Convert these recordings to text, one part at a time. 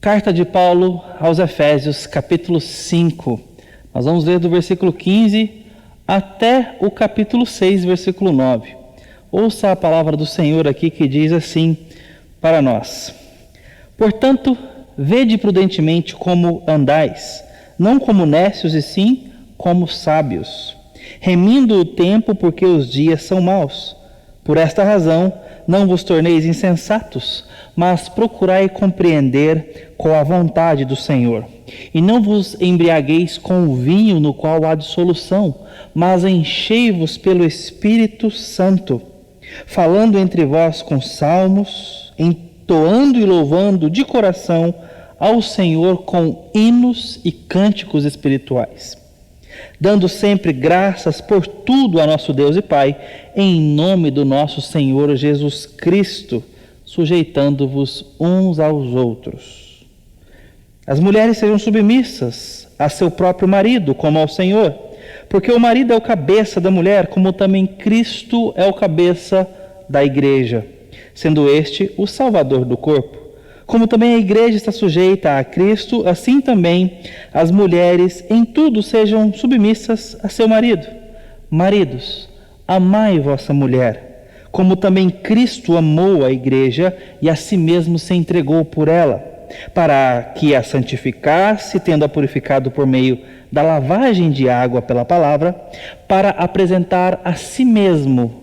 Carta de Paulo aos Efésios, capítulo 5. Nós vamos ler do versículo 15 até o capítulo 6, versículo 9. Ouça a palavra do Senhor aqui que diz assim para nós: Portanto, vede prudentemente como andais, não como nécios e sim como sábios, remindo o tempo porque os dias são maus. Por esta razão, não vos torneis insensatos, mas procurai compreender qual a vontade do Senhor. E não vos embriagueis com o vinho no qual há dissolução, mas enchei-vos pelo Espírito Santo, falando entre vós com salmos, entoando e louvando de coração ao Senhor com hinos e cânticos espirituais, dando sempre graças por tudo a nosso Deus e Pai, em nome do nosso Senhor Jesus Cristo, sujeitando-vos uns aos outros. As mulheres sejam submissas a seu próprio marido, como ao Senhor, porque o marido é o cabeça da mulher, como também Cristo é o cabeça da igreja, sendo este o Salvador do corpo. Como também a igreja está sujeita a Cristo, assim também as mulheres em tudo sejam submissas a seu marido. Maridos, amai vossa mulher, como também Cristo amou a igreja e a si mesmo se entregou por ela, para que a santificasse, tendo-a purificado por meio da lavagem de água pela palavra, para apresentar a si mesmo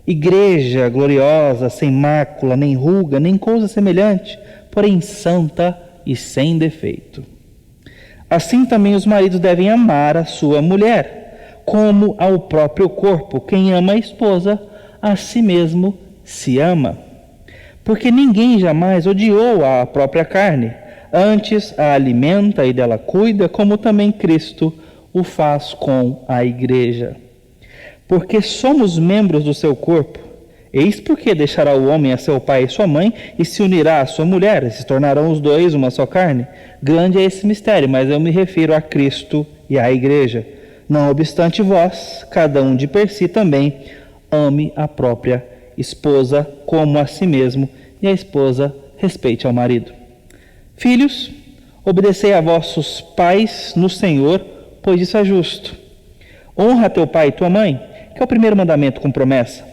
igreja gloriosa, sem mácula, nem ruga, nem coisa semelhante, porém santa e sem defeito. Assim também os maridos devem amar a sua mulher, como ao próprio corpo. Quem ama a esposa, a si mesmo se ama. Porque ninguém jamais odiou a própria carne, antes a alimenta e dela cuida, como também Cristo o faz com a igreja. Porque somos membros do seu corpo. Eis porque deixará o homem a seu pai e sua mãe, e se unirá à sua mulher, e se tornarão os dois uma só carne. Grande é esse mistério, mas eu me refiro a Cristo e à igreja. Não obstante vós, cada um de per si também, ame a própria esposa como a si mesmo, e a esposa respeite ao marido. Filhos, obedecei a vossos pais no Senhor, pois isso é justo. Honra teu pai e tua mãe, que é o primeiro mandamento com promessa,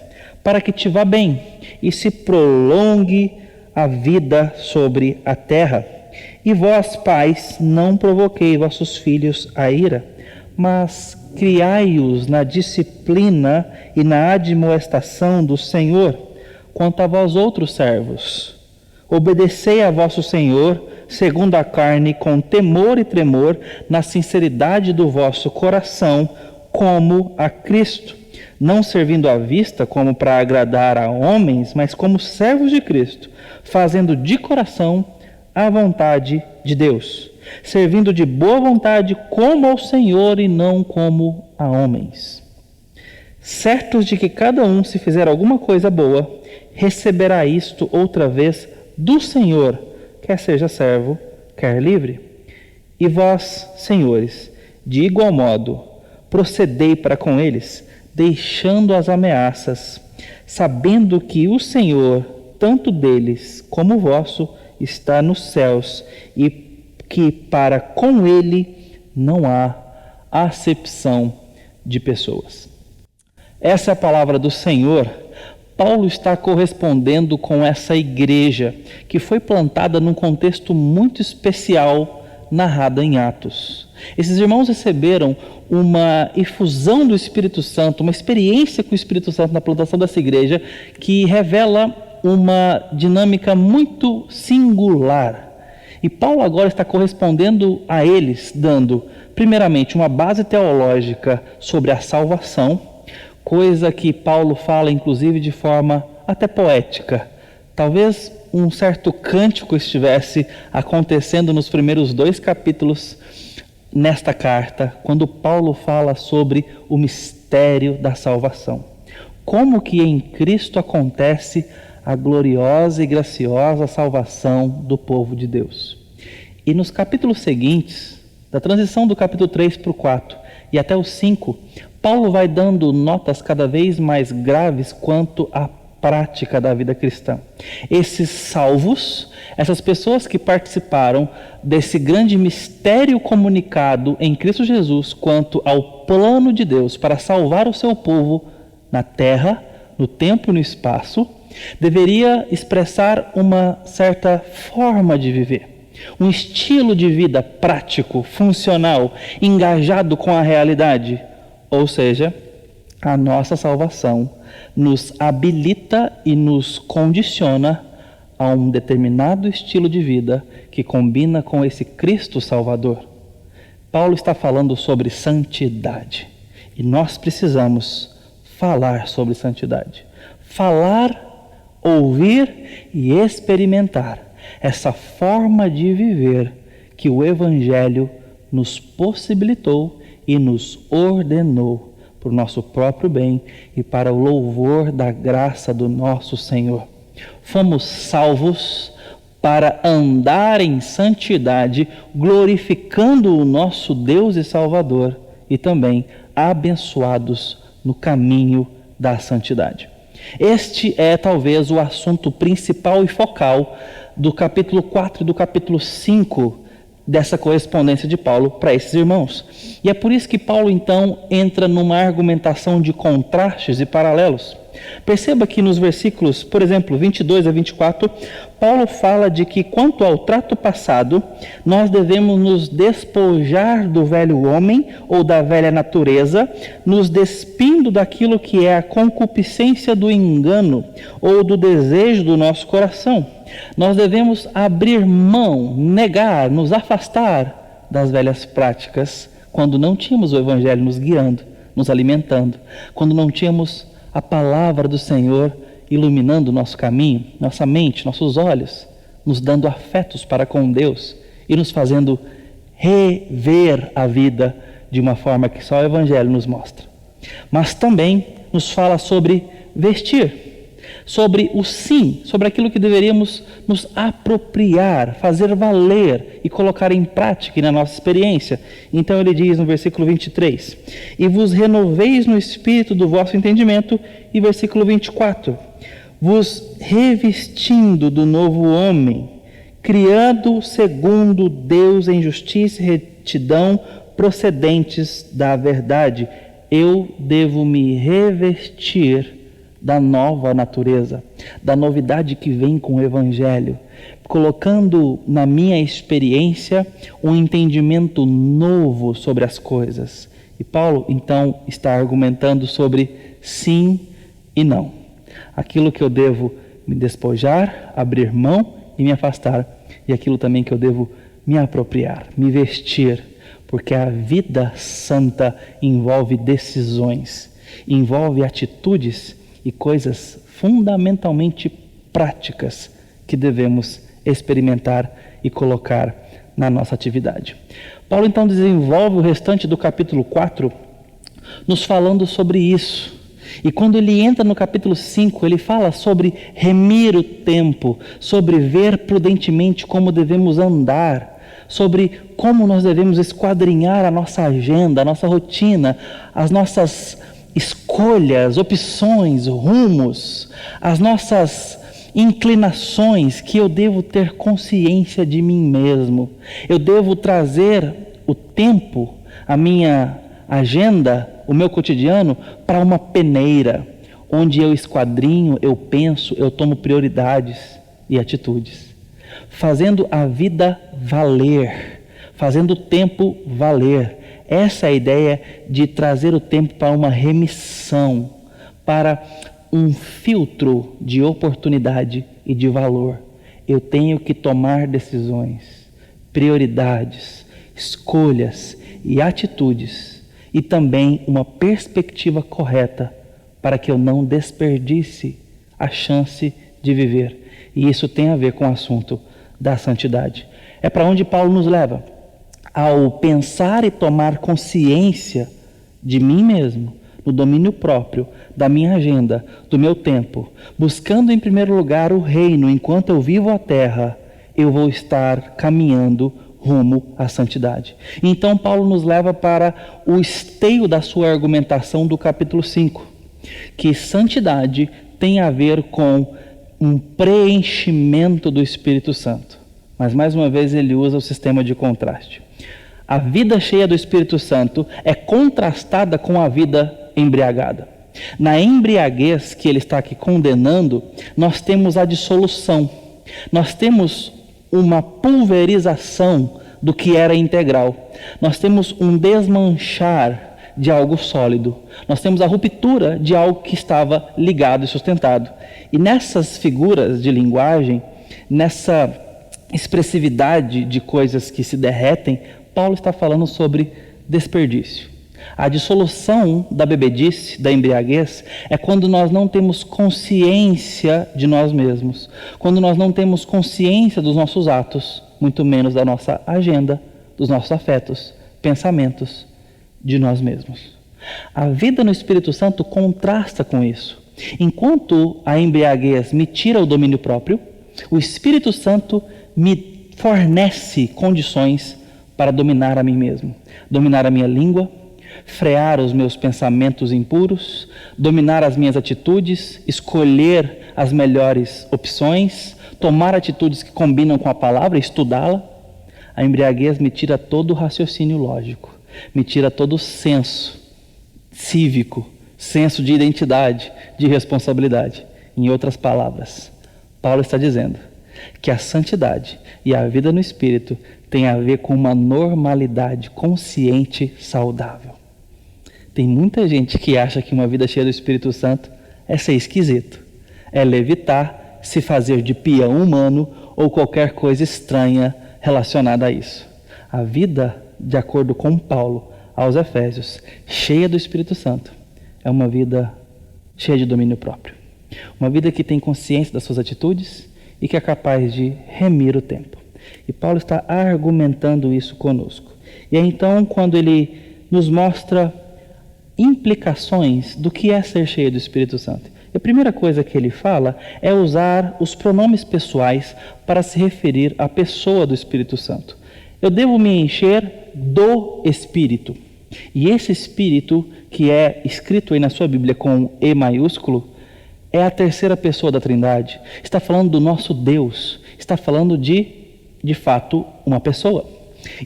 para que te vá bem e se prolongue a vida sobre a terra. E vós, pais, não provoquei vossos filhos a ira, mas criai-os na disciplina e na admoestação do Senhor. Quanto a vós outros servos, obedecei a vosso Senhor, segundo a carne, com temor e tremor, na sinceridade do vosso coração, como a Cristo, não servindo à vista como para agradar a homens, mas como servos de Cristo, fazendo de coração a vontade de Deus, servindo de boa vontade como ao Senhor e não como a homens. Certos de que cada um, se fizer alguma coisa boa, receberá isto outra vez do Senhor, quer seja servo, quer livre. E vós, senhores, de igual modo, procedei para com eles, deixando as ameaças, sabendo que o Senhor, tanto deles como vosso, está nos céus, e que para com ele não há acepção de pessoas. Essa é a palavra do Senhor. Paulo está correspondendo com essa igreja que foi plantada num contexto muito especial narrado em Atos. Esses irmãos receberam uma efusão do Espírito Santo, uma experiência com o Espírito Santo na plantação dessa igreja que revela uma dinâmica muito singular. E Paulo agora está correspondendo a eles, dando, primeiramente, uma base teológica sobre a salvação, coisa que Paulo fala, inclusive, de forma até poética. Talvez um certo cântico estivesse acontecendo nos primeiros 2 capítulos nesta carta, quando Paulo fala sobre o mistério da salvação. Como que em Cristo acontece a gloriosa e graciosa salvação do povo de Deus. E nos capítulos seguintes, da transição do capítulo 3 para o 4 e até o 5, Paulo vai dando notas cada vez mais graves quanto à prática da vida cristã. Esses salvos, essas pessoas que participaram desse grande mistério comunicado em Cristo Jesus quanto ao plano de Deus para salvar o seu povo na terra, no tempo e no espaço, deveria expressar uma certa forma de viver, um estilo de vida prático, funcional, engajado com a realidade. Ou seja, a nossa salvação nos habilita e nos condiciona a um determinado estilo de vida que combina com esse Cristo Salvador. Paulo está falando sobre santidade e nós precisamos falar sobre santidade. Falar, ouvir e experimentar essa forma de viver que o Evangelho nos possibilitou e nos ordenou para o nosso próprio bem e para o louvor da graça do nosso Senhor. Fomos salvos para andar em santidade, glorificando o nosso Deus e Salvador e também abençoados no caminho da santidade. Este é talvez o assunto principal e focal do capítulo 4 e do capítulo 5 dessa correspondência de Paulo para esses irmãos. E é por isso que Paulo então entra numa argumentação de contrastes e paralelos. Perceba que nos versículos, por exemplo, 22 a 24, Paulo fala de que quanto ao trato passado, nós devemos nos despojar do velho homem ou da velha natureza, nos despindo daquilo que é a concupiscência do engano ou do desejo do nosso coração. Nós devemos abrir mão, negar, nos afastar das velhas práticas, quando não tínhamos o Evangelho nos guiando, nos alimentando, quando não tínhamos a palavra do Senhor iluminando o nosso caminho, nossa mente, nossos olhos, nos dando afetos para com Deus e nos fazendo rever a vida de uma forma que só o Evangelho nos mostra. Mas também nos fala sobre vestir, sobre o sim, sobre aquilo que deveríamos nos apropriar, fazer valer e colocar em prática e na nossa experiência. Então ele diz no versículo 23, e vos renoveis no espírito do vosso entendimento, e versículo 24, vos revestindo do novo homem, criado segundo Deus em justiça e retidão, procedentes da verdade. Eu devo me revestir da nova natureza, da novidade que vem com o Evangelho, colocando na minha experiência um entendimento novo sobre as coisas. E Paulo, então, está argumentando sobre sim e não. Aquilo que eu devo me despojar, abrir mão e me afastar, e aquilo também que eu devo me apropriar, me vestir, porque a vida santa envolve decisões, envolve atitudes e coisas fundamentalmente práticas que devemos experimentar e colocar na nossa atividade. Paulo então desenvolve o restante do capítulo 4 nos falando sobre isso. E quando ele entra no capítulo 5, ele fala sobre remir o tempo, sobre ver prudentemente como devemos andar, sobre como nós devemos esquadrinhar a nossa agenda, a nossa rotina, as nossas escolhas, opções, rumos, as nossas inclinações, que eu devo ter consciência de mim mesmo. Eu devo trazer o tempo, a minha agenda, o meu cotidiano, para uma peneira, onde eu esquadrinho, eu penso, eu tomo prioridades e atitudes, fazendo a vida valer, fazendo o tempo valer. Essa é a ideia de trazer o tempo para uma remissão, para um filtro de oportunidade e de valor. Eu tenho que tomar decisões, prioridades, escolhas e atitudes, e também uma perspectiva correta para que eu não desperdice a chance de viver. E isso tem a ver com o assunto da santidade. É para onde Paulo nos leva. Ao pensar e tomar consciência de mim mesmo, no domínio próprio, da minha agenda, do meu tempo, buscando em primeiro lugar o reino enquanto eu vivo a terra, eu vou estar caminhando rumo à santidade. Então Paulo nos leva para o esteio da sua argumentação do capítulo 5, que santidade tem a ver com um preenchimento do Espírito Santo. Mas mais uma vez ele usa o sistema de contraste. A vida cheia do Espírito Santo é contrastada com a vida embriagada. Na embriaguez que ele está aqui condenando, nós temos a dissolução. Nós temos uma pulverização do que era integral. Nós temos um desmanchar de algo sólido. Nós temos a ruptura de algo que estava ligado e sustentado. E nessas figuras de linguagem, nessa expressividade de coisas que se derretem, Paulo está falando sobre desperdício. A dissolução da bebedice, da embriaguez, é quando nós não temos consciência de nós mesmos, quando nós não temos consciência dos nossos atos, muito menos da nossa agenda, dos nossos afetos, pensamentos, de nós mesmos. A vida no Espírito Santo contrasta com isso. Enquanto a embriaguez me tira o domínio próprio, o Espírito Santo me fornece condições para dominar a mim mesmo, dominar a minha língua, frear os meus pensamentos impuros, dominar as minhas atitudes, escolher as melhores opções, tomar atitudes que combinam com a palavra, estudá-la. A embriaguez me tira todo o raciocínio lógico, me tira todo o senso cívico, senso de identidade, de responsabilidade. Em outras palavras, Paulo está dizendo que a santidade e a vida no Espírito tem a ver com uma normalidade consciente saudável. Tem muita gente que acha que uma vida cheia do Espírito Santo é ser esquisito, é levitar, se fazer de peão humano ou qualquer coisa estranha relacionada a isso. A vida, de acordo com Paulo aos Efésios, cheia do Espírito Santo, é uma vida cheia de domínio próprio. Uma vida que tem consciência das suas atitudes e que é capaz de remir o tempo. E Paulo está argumentando isso conosco. E aí, então, quando ele nos mostra implicações do que é ser cheio do Espírito Santo, a primeira coisa que ele fala é usar os pronomes pessoais para se referir à pessoa do Espírito Santo. Eu devo me encher do Espírito. E esse Espírito, que é escrito aí na sua Bíblia com E maiúsculo, é a terceira pessoa da Trindade. Está falando do nosso Deus. Está falando de fato, uma pessoa.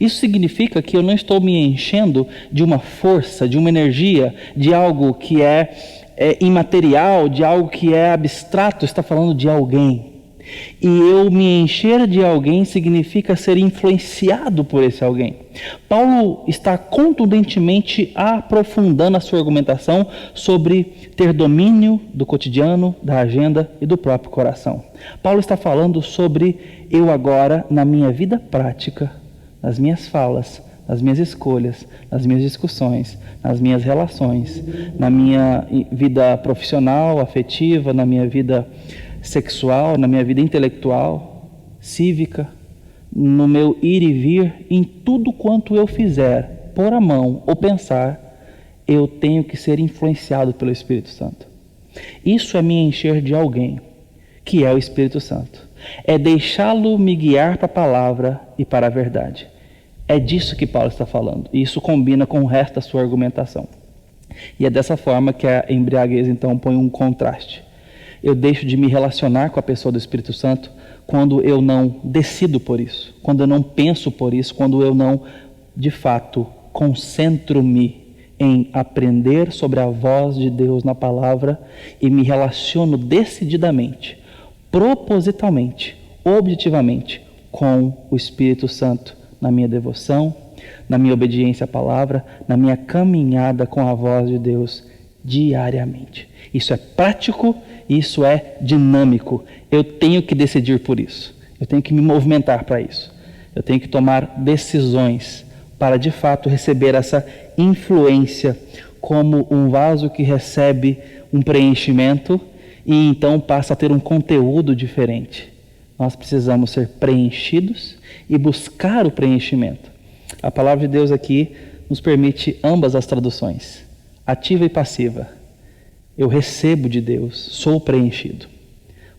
Isso significa que eu não estou me enchendo de uma força, de uma energia, de algo que é imaterial, de algo que é abstrato. Está falando de alguém. E eu me encher de alguém significa ser influenciado por esse alguém. Paulo está contundentemente aprofundando a sua argumentação sobre ter domínio do cotidiano, da agenda e do próprio coração. Paulo está falando sobre eu agora, na minha vida prática, nas minhas falas, nas minhas escolhas, nas minhas discussões, nas minhas relações, na minha vida profissional, afetiva, na minha vida sexual, na minha vida intelectual, cívica, no meu ir e vir, em tudo quanto eu fizer, pôr a mão ou pensar, eu tenho que ser influenciado pelo Espírito Santo. Isso é me encher de alguém, que é o Espírito Santo. É deixá-lo me guiar para a palavra e para a verdade. É disso que Paulo está falando. E isso combina com o resto da sua argumentação. E é dessa forma que a embriaguez, então, põe um contraste. Eu deixo de me relacionar com a pessoa do Espírito Santo quando eu não decido por isso, quando eu não penso por isso, quando eu não, de fato, concentro-me em aprender sobre a voz de Deus na palavra e me relaciono decididamente, propositalmente, objetivamente com o Espírito Santo na minha devoção, na minha obediência à palavra, na minha caminhada com a voz de Deus diariamente. Isso é prático, isso é dinâmico. Eu tenho que decidir por isso. Eu tenho que me movimentar para isso. Eu tenho que tomar decisões para de fato receber essa influência como um vaso que recebe um preenchimento e então passa a ter um conteúdo diferente. Nós precisamos ser preenchidos e buscar o preenchimento. A palavra de Deus aqui nos permite ambas as traduções, ativa e passiva. Eu recebo de Deus, sou preenchido,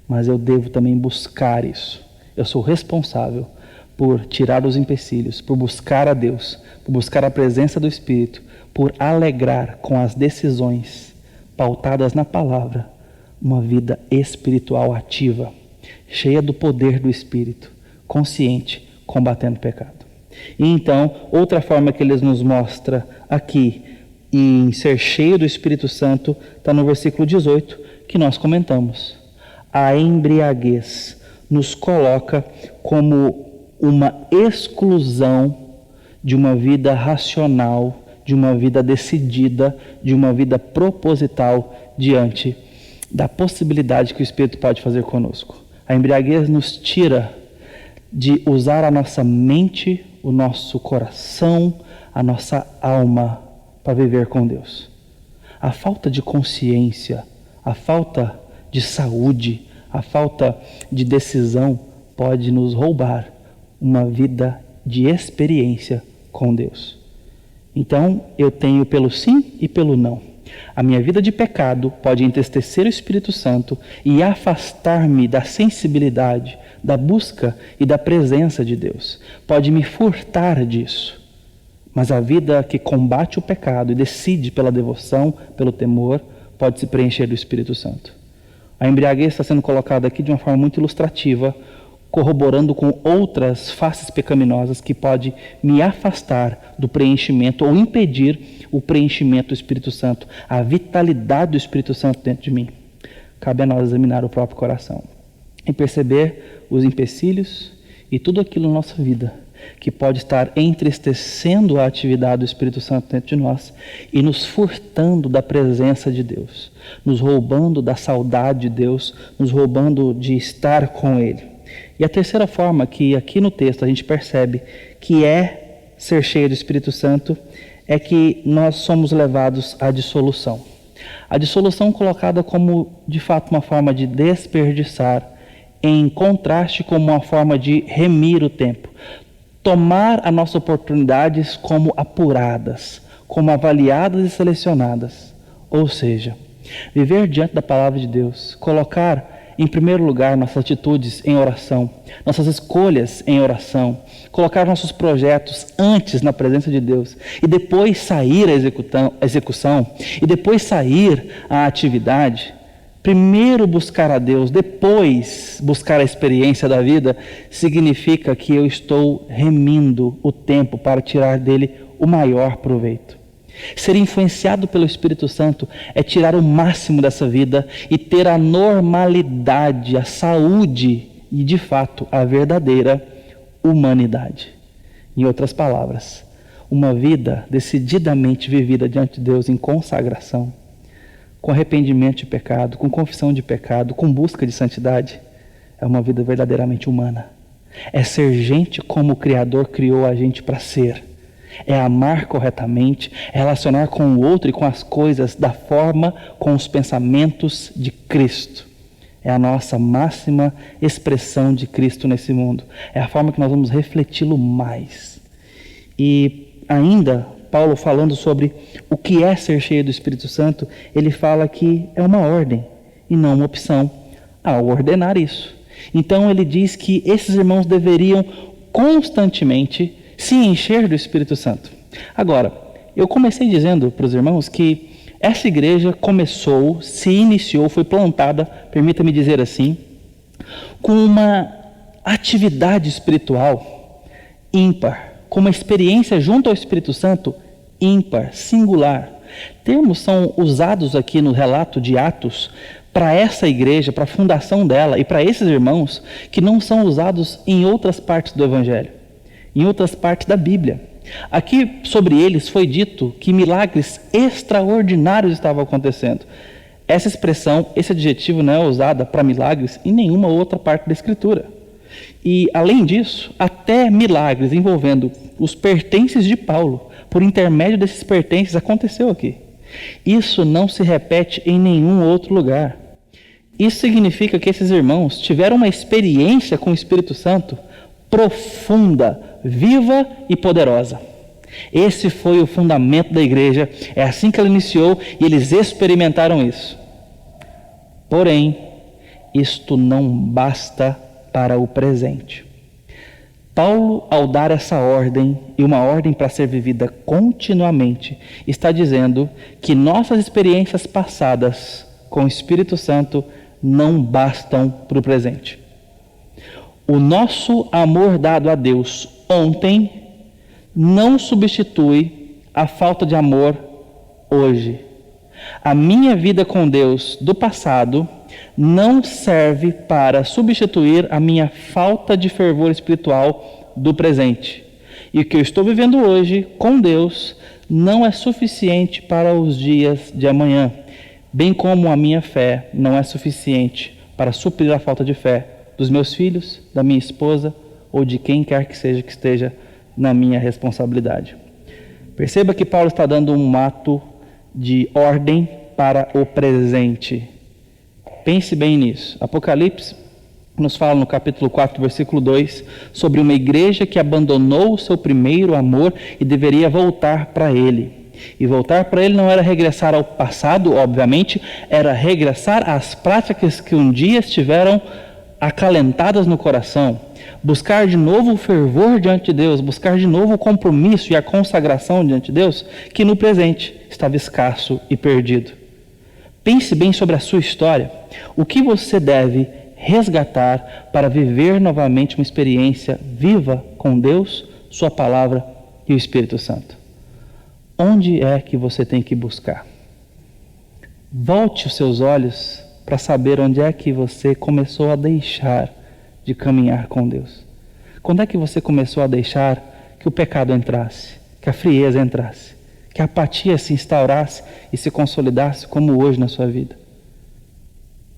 mas eu devo também buscar isso. Eu sou responsável por tirar os empecilhos, por buscar a Deus, por buscar a presença do Espírito, por alegrar com as decisões pautadas na palavra, uma vida espiritual ativa, cheia do poder do Espírito, consciente, combatendo o pecado. E então, outra forma que ele nos mostra aqui, em ser cheio do Espírito Santo, está no versículo 18, que nós comentamos. A embriaguez nos coloca como uma exclusão de uma vida racional, de uma vida decidida, de uma vida proposital diante da possibilidade que o Espírito pode fazer conosco. A embriaguez nos tira de usar a nossa mente, o nosso coração, a nossa alma para viver com Deus. A falta de consciência, a falta de saúde, a falta de decisão pode nos roubar uma vida de experiência com Deus. Então, eu tenho pelo sim e pelo não. A minha vida de pecado pode entristecer o Espírito Santo e afastar-me da sensibilidade, da busca e da presença de Deus. Pode me furtar disso. Mas a vida que combate o pecado e decide pela devoção, pelo temor, pode se preencher do Espírito Santo. A embriaguez está sendo colocada aqui de uma forma muito ilustrativa, corroborando com outras faces pecaminosas que pode me afastar do preenchimento ou impedir o preenchimento do Espírito Santo, a vitalidade do Espírito Santo dentro de mim. Cabe a nós examinar o próprio coração e perceber os empecilhos e tudo aquilo na nossa vida que pode estar entristecendo a atividade do Espírito Santo dentro de nós e nos furtando da presença de Deus, nos roubando da saudade de Deus, nos roubando de estar com Ele. E a terceira forma que aqui no texto a gente percebe que é ser cheio do Espírito Santo é que nós somos levados à dissolução. A dissolução colocada como, de fato, uma forma de desperdiçar, em contraste com uma forma de remir o tempo. Tomar as nossas oportunidades como apuradas, como avaliadas e selecionadas. Ou seja, viver diante da palavra de Deus, colocar em primeiro lugar nossas atitudes em oração, nossas escolhas em oração, colocar nossos projetos antes na presença de Deus e depois sair à execução e depois sair à atividade. Primeiro buscar a Deus, depois buscar a experiência da vida, significa que eu estou remindo o tempo para tirar dele o maior proveito. Ser influenciado pelo Espírito Santo é tirar o máximo dessa vida e ter a normalidade, a saúde e, de fato, a verdadeira humanidade. Em outras palavras, uma vida decididamente vivida diante de Deus em consagração, com arrependimento de pecado, com confissão de pecado, com busca de santidade, é uma vida verdadeiramente humana. É ser gente como o Criador criou a gente para ser. É amar corretamente, é relacionar com o outro e com as coisas da forma, com os pensamentos de Cristo. É a nossa máxima expressão de Cristo nesse mundo. É a forma que nós vamos refleti-lo mais. E ainda, Paulo falando sobre o que é ser cheio do Espírito Santo, ele fala que é uma ordem e não uma opção ao ordenar isso. Então ele diz que esses irmãos deveriam constantemente se encher do Espírito Santo. Agora, eu comecei dizendo para os irmãos que essa igreja começou, se iniciou, foi plantada, permita-me dizer assim, com uma atividade espiritual ímpar, com uma experiência junto ao Espírito Santo ímpar, singular. Termos são usados aqui no relato de Atos para essa igreja, para a fundação dela e para esses irmãos que não são usados em outras partes do Evangelho, em outras partes da Bíblia. Aqui sobre eles foi dito que milagres extraordinários estavam acontecendo. Essa expressão, esse adjetivo não é usado para milagres em nenhuma outra parte da Escritura. E além disso, até milagres envolvendo os pertences de Paulo, por intermédio desses pertences, aconteceu aqui. Isso não se repete em nenhum outro lugar. Isso significa que esses irmãos tiveram uma experiência com o Espírito Santo profunda, viva e poderosa. Esse foi o fundamento da igreja, é assim que ela iniciou e eles experimentaram isso. Porém, isto não basta para o presente. Paulo, ao dar essa ordem, e uma ordem para ser vivida continuamente, está dizendo que nossas experiências passadas com o Espírito Santo não bastam para o presente. O nosso amor dado a Deus ontem não substitui a falta de amor hoje. A minha vida com Deus do passado não serve para substituir a minha falta de fervor espiritual do presente. E o que eu estou vivendo hoje com Deus não é suficiente para os dias de amanhã, bem como a minha fé não é suficiente para suprir a falta de fé dos meus filhos, da minha esposa ou de quem quer que seja que esteja na minha responsabilidade. Perceba que Paulo está dando um ato de ordem para o presente. Pense bem nisso. Apocalipse nos fala no capítulo 4, versículo 2, sobre uma igreja que abandonou o seu primeiro amor e deveria voltar para ele. E voltar para ele não era regressar ao passado, obviamente, era regressar às práticas que um dia estiveram acalentadas no coração. Buscar de novo o fervor diante de Deus, buscar de novo o compromisso e a consagração diante de Deus, que no presente estava escasso e perdido. Pense bem sobre a sua história. O que você deve resgatar para viver novamente uma experiência viva com Deus, sua palavra e o Espírito Santo? Onde é que você tem que buscar? Volte os seus olhos para saber onde é que você começou a deixar de caminhar com Deus. Quando é que você começou a deixar que o pecado entrasse, que a frieza entrasse, que a apatia se instaurasse e se consolidasse como hoje na sua vida?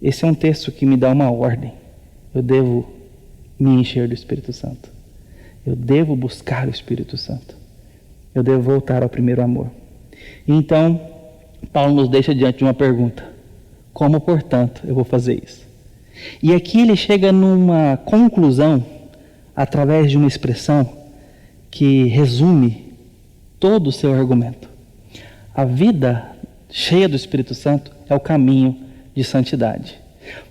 Esse é um texto que me dá uma ordem. Eu devo me encher do Espírito Santo. Eu devo buscar o Espírito Santo. Eu devo voltar ao primeiro amor. E então, Paulo nos deixa diante de uma pergunta. Como, portanto, eu vou fazer isso? E aqui ele chega numa conclusão através de uma expressão que resume todo o seu argumento. A vida cheia do Espírito Santo é o caminho de santidade.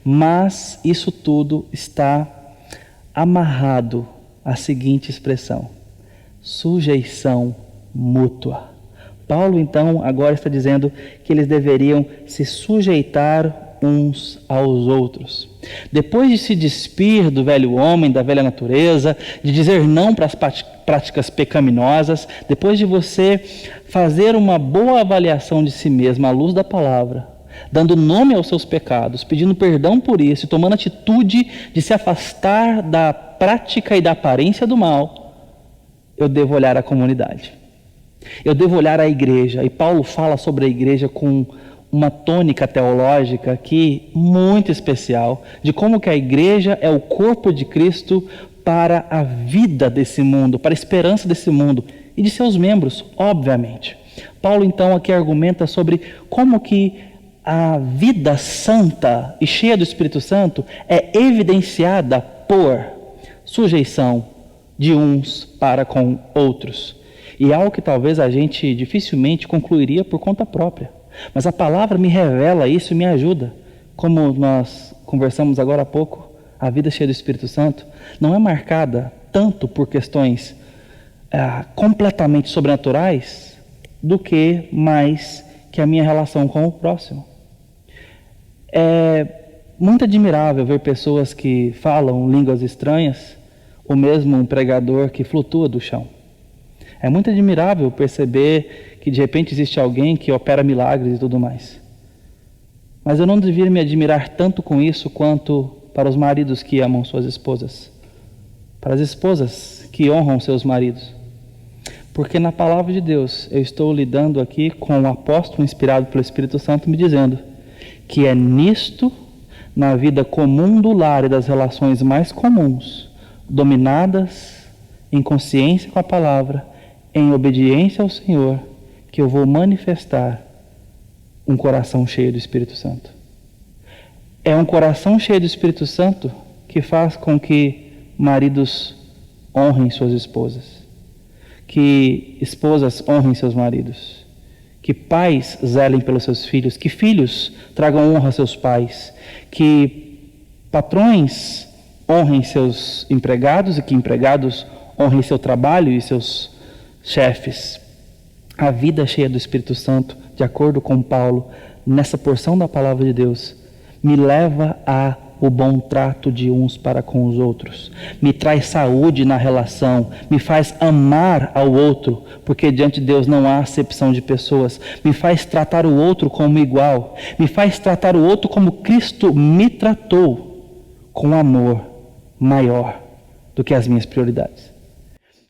Mas isso tudo está amarrado à seguinte expressão: sujeição mútua. Paulo, então, agora está dizendo que eles deveriam se sujeitar uns aos outros. Depois de se despir do velho homem, da velha natureza, de dizer não para as práticas pecaminosas, depois de você fazer uma boa avaliação de si mesmo à luz da palavra, dando nome aos seus pecados, pedindo perdão por isso, tomando atitude de se afastar da prática e da aparência do mal, eu devo olhar a comunidade. Eu devo olhar a igreja. E Paulo fala sobre a igreja com uma tônica teológica aqui muito especial, de como que a igreja é o corpo de Cristo para a vida desse mundo, para a esperança desse mundo e de seus membros, obviamente. Paulo então aqui argumenta sobre como que a vida santa e cheia do Espírito Santo é evidenciada por sujeição de uns para com outros. E é algo que talvez a gente dificilmente concluiria por conta própria. Mas a palavra me revela isso e me ajuda. Como nós conversamos agora há pouco, a vida cheia do Espírito Santo não é marcada tanto por questões completamente sobrenaturais do que mais que a minha relação com o próximo. É muito admirável ver pessoas que falam línguas estranhas, ou mesmo um pregador que flutua do chão. É muito admirável perceber que de repente existe alguém que opera milagres e tudo mais. Mas eu não devia me admirar tanto com isso quanto para os maridos que amam suas esposas, para as esposas que honram seus maridos. Porque na palavra de Deus eu estou lidando aqui com o apóstolo inspirado pelo Espírito Santo me dizendo que é nisto, na vida comum do lar e das relações mais comuns, dominadas em consciência com a palavra, em obediência ao Senhor, que eu vou manifestar um coração cheio do Espírito Santo. É um coração cheio do Espírito Santo que faz com que maridos honrem suas esposas, que esposas honrem seus maridos, que pais zelem pelos seus filhos, que filhos tragam honra a seus pais, que patrões honrem seus empregados e que empregados honrem seu trabalho e seus chefes. A vida cheia do Espírito Santo, de acordo com Paulo, nessa porção da palavra de Deus, me leva a o bom trato de uns para com os outros, me traz saúde na relação, me faz amar ao outro, porque diante de Deus não há acepção de pessoas, me faz tratar o outro como igual, me faz tratar o outro como Cristo me tratou, com amor maior do que as minhas prioridades.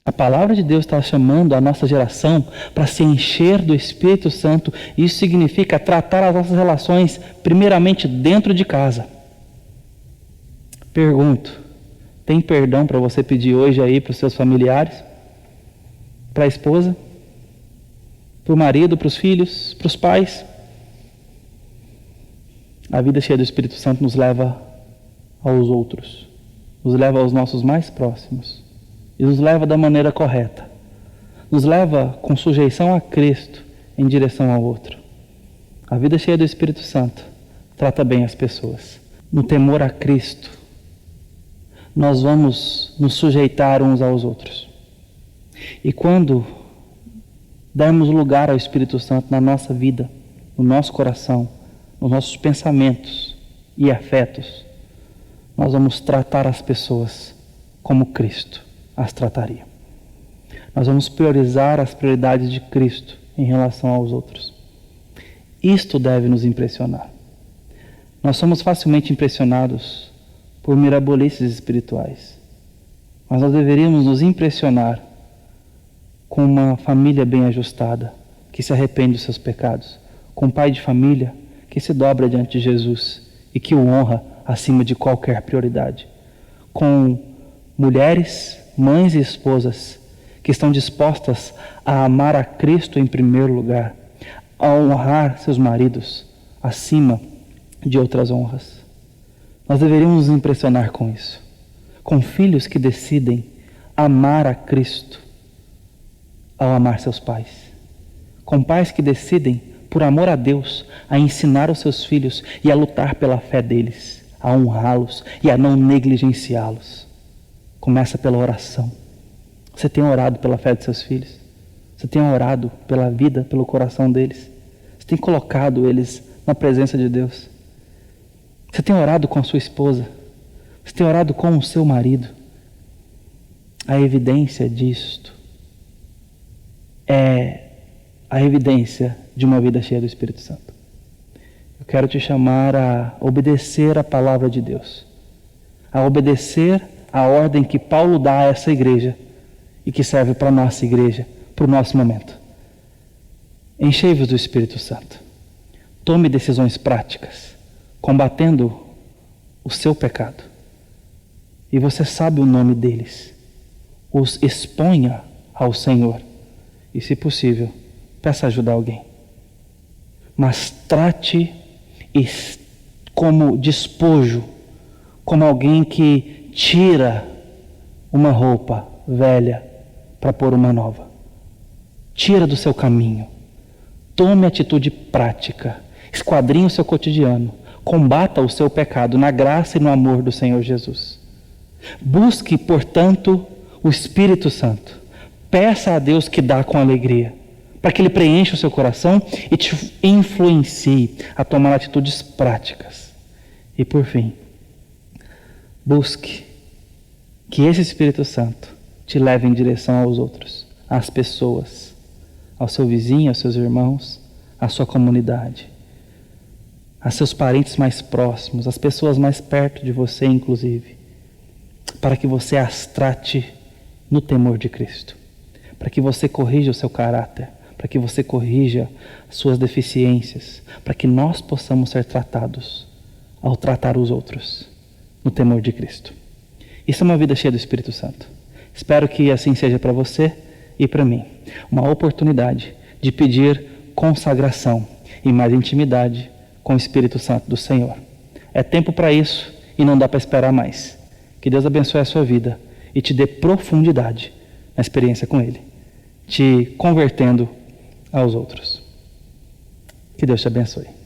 A palavra de Deus está chamando a nossa geração para se encher do Espírito Santo. Isso significa tratar as nossas relações primeiramente dentro de casa. Pergunto, tem perdão para você pedir hoje aí para os seus familiares? Para a esposa? Para o marido, para os filhos, para os pais? A vida cheia do Espírito Santo nos leva aos outros, nos leva aos nossos mais próximos e nos leva da maneira correta, nos leva com sujeição a Cristo em direção ao outro. A vida cheia do Espírito Santo trata bem as pessoas. No temor a Cristo, nós vamos nos sujeitar uns aos outros. E quando darmos lugar ao Espírito Santo na nossa vida, no nosso coração, nos nossos pensamentos e afetos, nós vamos tratar as pessoas como Cristo as trataria. Nós vamos priorizar as prioridades de Cristo em relação aos outros. Isto deve nos impressionar. Nós somos facilmente impressionados por mirabolices espirituais, mas nós deveríamos nos impressionar com uma família bem ajustada, que se arrepende dos seus pecados, com um pai de família que se dobra diante de Jesus e que o honra acima de qualquer prioridade, com mulheres, mães e esposas que estão dispostas a amar a Cristo em primeiro lugar, a honrar seus maridos acima de outras honras. Nós deveríamos nos impressionar com isso, com filhos que decidem amar a Cristo ao amar seus pais, com pais que decidem, por amor a Deus, a ensinar os seus filhos e a lutar pela fé deles, a honrá-los e a não negligenciá-los. Começa pela oração. Você tem orado pela fé de seus filhos? Você tem orado pela vida, pelo coração deles? Você tem colocado eles na presença de Deus? Você tem orado com a sua esposa? Você tem orado com o seu marido? A evidência disto é a evidência de uma vida cheia do Espírito Santo. Eu quero te chamar a obedecer a palavra de Deus, a obedecer a ordem que Paulo dá a essa igreja e que serve para a nossa igreja, para o nosso momento. Enchei-vos do Espírito Santo. Tome decisões práticas, combatendo o seu pecado. E você sabe o nome deles. Os exponha ao Senhor. E, se possível, peça ajuda a alguém. Mas trate como despojo, como alguém que tira uma roupa velha para pôr uma nova. Tira do seu caminho. Tome atitude prática. Esquadrinhe o seu cotidiano. Combata o seu pecado na graça e no amor do Senhor Jesus. Busque, portanto, o Espírito Santo. Peça a Deus que dá com alegria, para que Ele preencha o seu coração e te influencie a tomar atitudes práticas. E por fim, busque que esse Espírito Santo te leve em direção aos outros, às pessoas, ao seu vizinho, aos seus irmãos, à sua comunidade, a seus parentes mais próximos, às pessoas mais perto de você, inclusive, para que você as trate no temor de Cristo, para que você corrija o seu caráter, para que você corrija suas deficiências, para que nós possamos ser tratados ao tratar os outros no temor de Cristo. Isso é uma vida cheia do Espírito Santo. Espero que assim seja para você e para mim. Uma oportunidade de pedir consagração e mais intimidade com o Espírito Santo do Senhor. É tempo para isso e não dá para esperar mais. Que Deus abençoe a sua vida e te dê profundidade na experiência com Ele, te convertendo aos outros. Que Deus te abençoe.